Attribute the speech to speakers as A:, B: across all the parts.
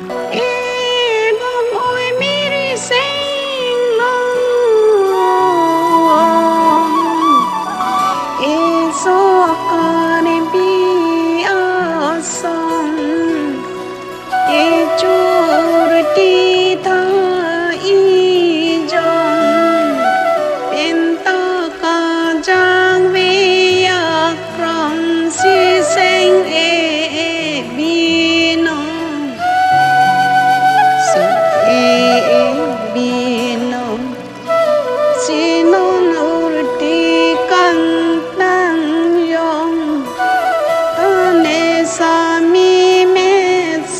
A: e non oi mi risegno e so cane bi a son e chur ti tha i jong pen ta ka jang vi ya krong si seng e bi no so e bi no si non ur ti kan nang yong ta ne sa mi me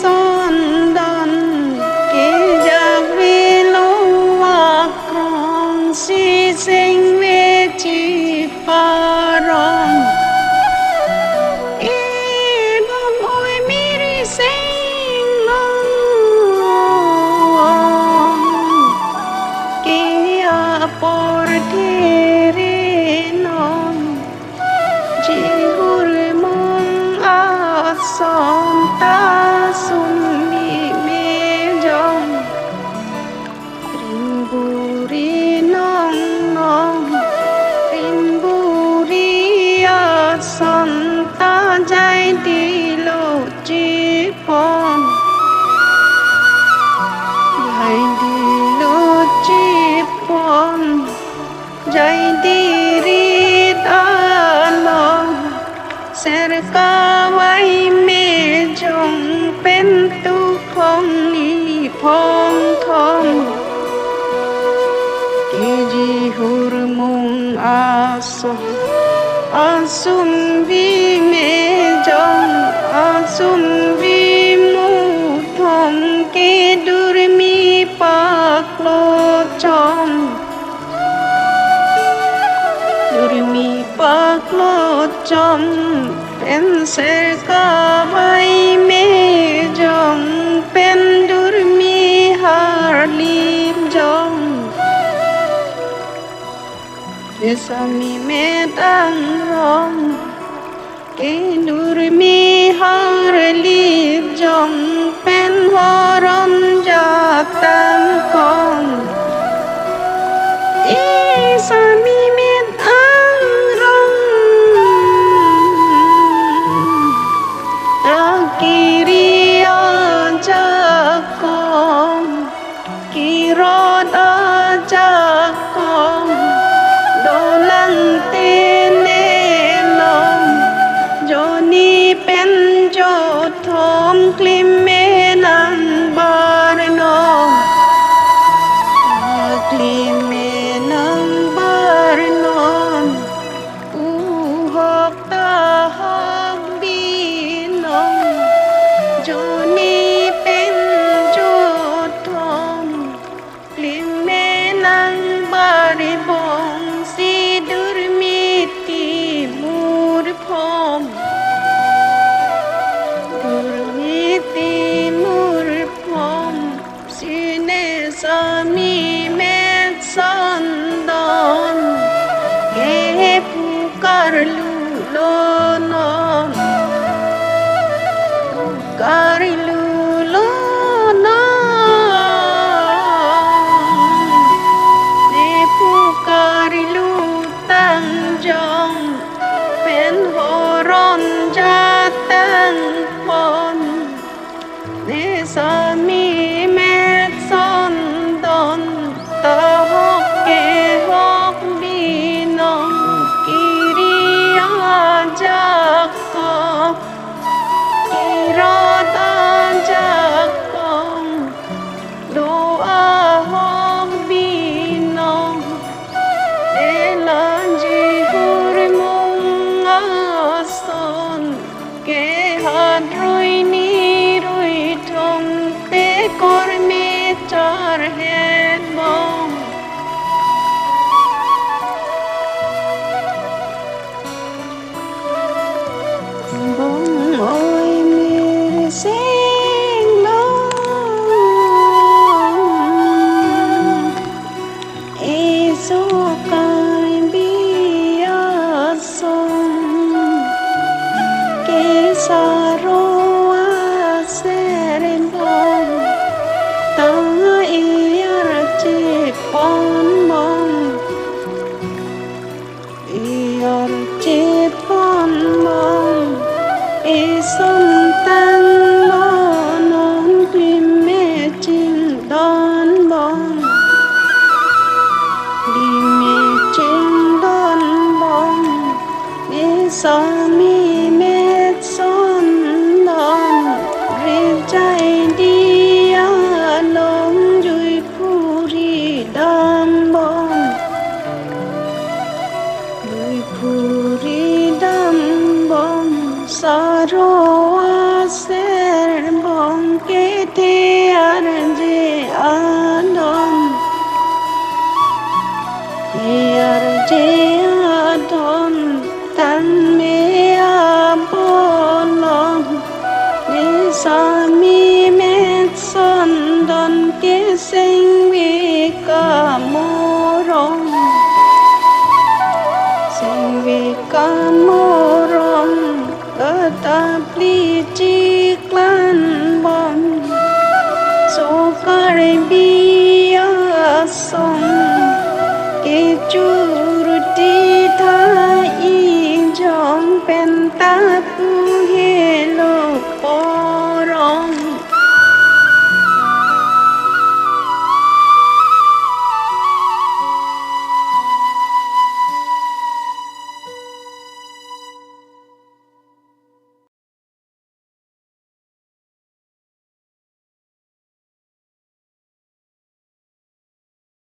A: son don ke ja vi lo wa krong si seng ve chi pa rong e non oi mi riseng lo ke a por tere non ji hur mong a son ta sun mi me jong rin bu ri nong nong rin bu ri a son ta jai di lo chi pom jai di lo chi pom jai di ri ta long ser ka wai me jong pen tu phong ni phong thom ke ji hur mong asum vi me jong asum vi mu thom ke dur mi pak lo chom dur mi pak lo chom pen se ka vai me jong pen dur mi har lim jong Sami me dang rong ke dur mi har lim jong pen horon ja tam kong e sami me dang rong kiri aja kong kirot aja kong dolang tene long joni pen jo thom klim me nan bar no klim me nan bar non u hok ta hok bi nong joni pen jo thom klim me nan bar bong si dur mi ti mur phom dur mi ti mur phom si ne sa mi me son don ke pukar lu lo non pukar lu lo pukarilu tang jong pen horon jatang pon ne sami met son don ta hok ke hok bi nong kiri ajak ko kirot ajak kong doa hok bi nong elanji hur mong ason ke hadroi ni rui thong te kor me char het bong bong oi mere sing long e so kai bi a son ke sa ro a se ren bong te aranje adon aranje adon tan me abolon ni sami met son don ke sing vi ka morong sing vi ka morong ta pli chi klan bon so kare bia song ke churu ti tha i jong pen ta